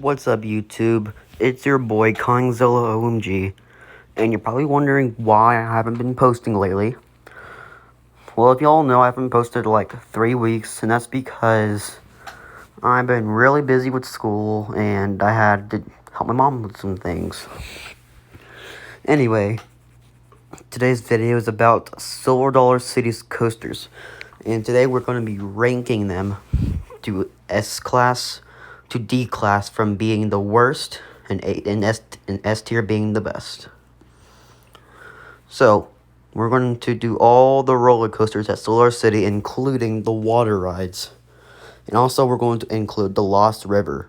What's up, YouTube? It's your boy Kongzilla OMG, and you're probably wondering why I haven't been posting lately. Well, if y'all know, I haven't posted like 3 weeks, and that's because I've been really busy with school, and I had to help my mom with some things. Anyway, today's video is about Silverdollar City's coasters, and today we're going to be ranking them to S class to D class, from being the worst and S tier being the best. So we're going to do all the roller coasters at Solar City, including the water rides, and also we're going to include the Lost River,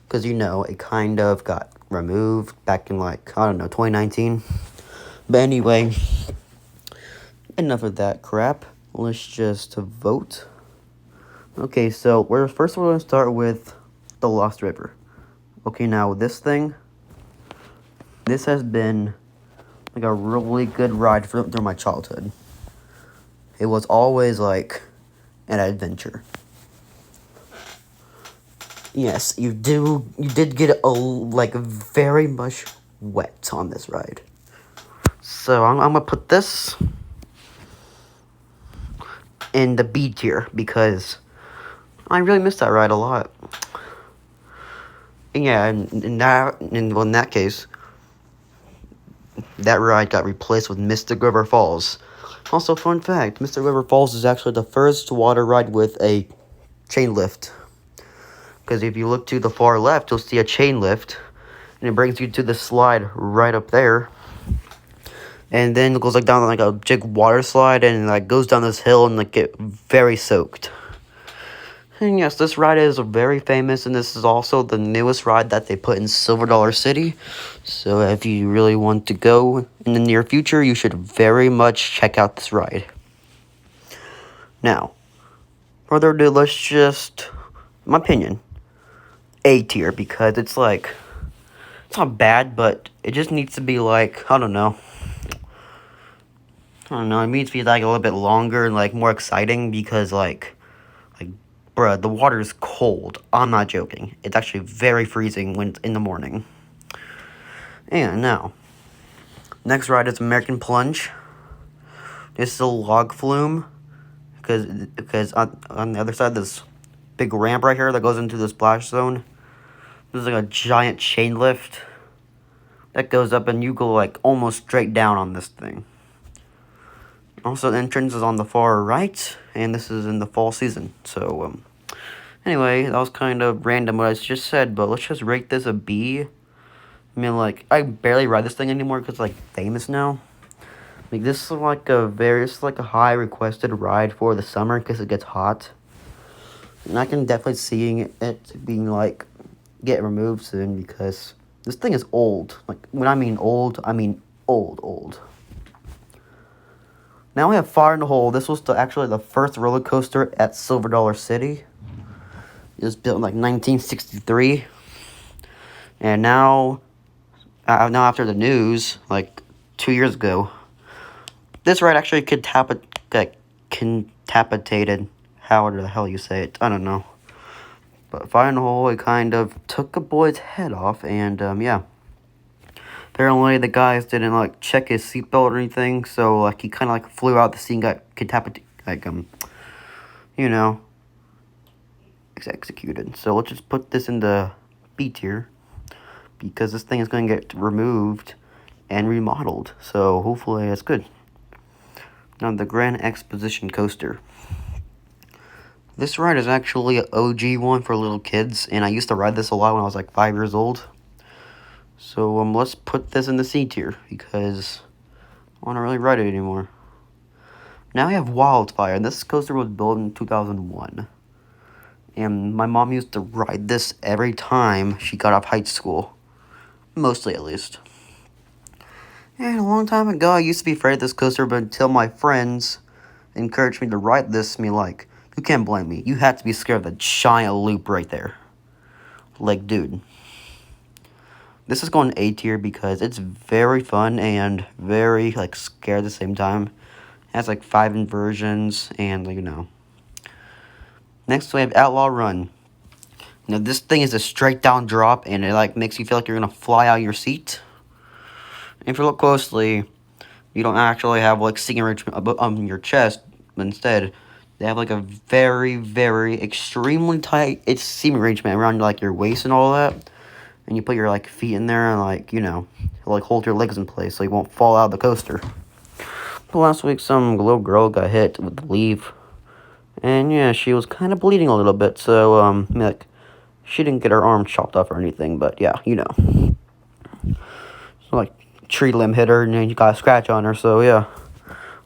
because it kind of got removed back in 2019. But anyway, enough of that crap. Let's just vote. Okay, so we're going to start with the Lost River. Okay, now this has been like a really good ride through my childhood. It was always like an adventure. Yes, you did get very much wet on this ride. So I'm gonna put this in the B tier because I really missed that ride a lot. And yeah, in that case, that ride got replaced with Mystic River Falls. Also, fun fact, Mystic River Falls is actually the first water ride with a chain lift. Because if you look to the far left, you'll see a chain lift, and it brings you to the slide right up there. And then it goes down a big water slide, and goes down this hill and get very soaked. And yes, this ride is very famous, and this is also the newest ride that they put in Silverdollar City. So if you really want to go in the near future, you should very much check out this ride. Now, further ado, let's just, in my opinion, A tier, because it's not bad, but it just needs to be I don't know, it needs to be a little bit longer and more exciting, because bruh, the water is cold. I'm not joking. It's actually very freezing when it's in the morning. And now, next ride is American Plunge. This is a log flume, because on the other side, this big ramp right here that goes into the splash zone. There's a giant chain lift that goes up, and you go almost straight down on this thing. Also, the entrance is on the far right, and this is in the fall season. So, anyway, that was kind of random what I just said, but let's just rate this a B. I mean, I barely ride this thing anymore because it's, famous now. This is, a high requested ride for the summer because it gets hot. And I can definitely see it being, get removed soon, because this thing is old. When I mean old, I mean old. Now we have Fire in the Hole. This was actually the first roller coaster at Silverdollar City. It was built in 1963. And now after the news, 2 years ago, this ride actually decapitated, however the hell you say it. I don't know. But Fire in the Hole, it kind of took a boy's head off, and yeah. Apparently, the guys didn't, check his seatbelt or anything, so, he kind of, flew out the scene, got executed. So, let's just put this in the B tier, because this thing is going to get removed and remodeled, so hopefully it's good. Now, the Grand Exposition Coaster. This ride is actually an OG one for little kids, and I used to ride this a lot when I was, 5 years old. So, let's put this in the C tier, because I want to really ride it anymore. Now we have Wildfire. This coaster was built in 2001. And my mom used to ride this every time she got off high school. Mostly, at least. And a long time ago, I used to be afraid of this coaster, but until my friends encouraged me to ride this, you can't blame me. You had to be scared of the giant loop right there. Dude. This is going A tier because it's very fun and very, scary at the same time. It has, 5 inversions and, Next, we have Outlaw Run. Now this thing is a straight down drop, and it like makes you feel like you're gonna fly out of your seat. And if you look closely, you don't actually have like seating arrangement on your chest, but instead they have like a very, very extremely tight seating arrangement around like your waist and all that. And you put your like feet in there and like, you know, like hold your legs in place so you won't fall out of the coaster. But last week some little girl got hit with the leaf, and yeah, she was kind of bleeding a little bit, so like she didn't get her arm chopped off or anything, but yeah, you know. So like tree limb hit her and then you got a scratch on her, so yeah.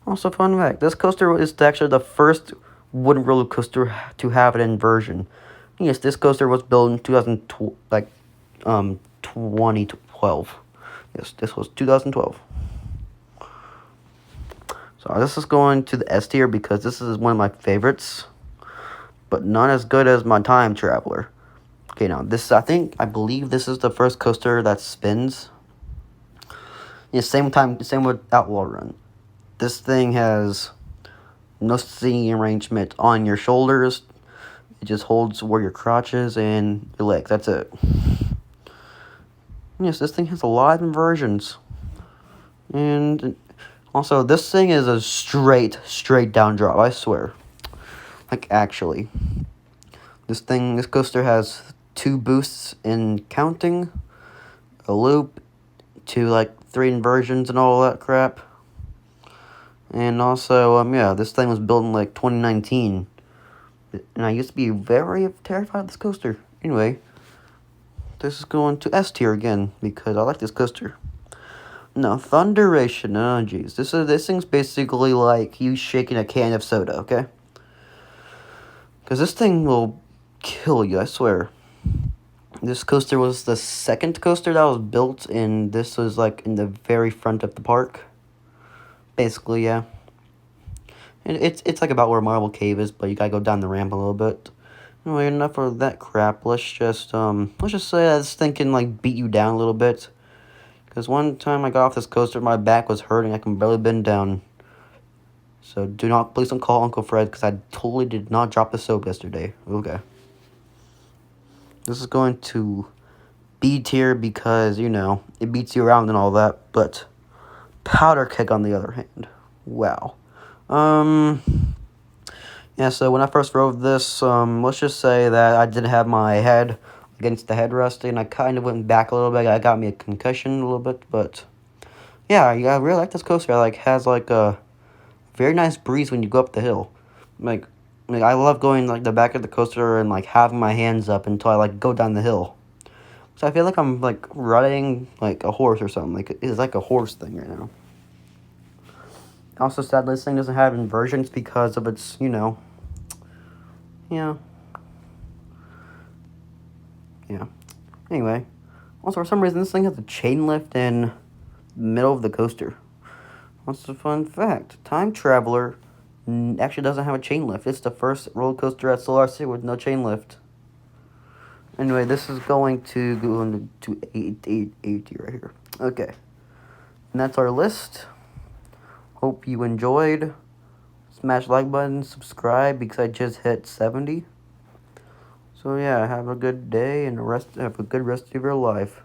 Also, fun fact, this coaster is actually the first wooden roller coaster to have an inversion. Yes, this coaster was built in 2012. Yes, this was 2012. So this is going to the S tier because this is one of my favorites, but not as good as my Time Traveler. Okay, now this, I believe this is the first coaster that spins. Yeah, same with Outlaw Run. This thing has no seating arrangement on your shoulders. It just holds where your crotch is and your legs. That's it. Yes, this thing has a lot of inversions. And also, this thing is a straight down drop, I swear. Like, actually. This coaster has 2 boosts in counting, a loop, 2, like, 3 inversions and all that crap. And also, yeah, this thing was built in, like, 2019. And I used to be very terrified of this coaster. Anyway, this is going to S tier again, because I like this coaster. No, Thunderation. Oh, jeez. This thing's basically like you shaking a can of soda, okay? Because this thing will kill you, I swear. This coaster was the second coaster that was built, and this was like in the very front of the park. Basically, yeah. And it's like about where Marble Cave is, but you gotta go down the ramp a little bit. Anyway, enough of that crap. Let's just say this thing can like beat you down a little bit. Because one time I got off this coaster, my back was hurting. I can barely bend down. So please don't call Uncle Fred, because I totally did not drop the soap yesterday. Okay. This is going to B tier because, you know, it beats you around and all that. But Powder Keg, on the other hand. Wow. Yeah, so when I first rode this, let's just say that I didn't have my head against the headrest, and I kind of went back a little bit. I got me a concussion a little bit, but yeah, I really like this coaster. Has like a very nice breeze when you go up the hill. Like I love going like the back of the coaster and like having my hands up until I like go down the hill. So I feel like I'm like riding like a horse or something. Like it's like a horse thing right now. Also, sadly, this thing doesn't have inversions because of its, you know, yeah. Anyway, also for some reason this thing has a chain lift in the middle of the coaster. What's a fun fact? Time Traveler actually doesn't have a chain lift. It's the first roller coaster at Solar City with no chain lift. Anyway, this is going to go into 80 right here. Okay. And that's our list. Hope you enjoyed. Smash like button, subscribe, because I just hit 70. So yeah, have a good day and have a good rest of your life.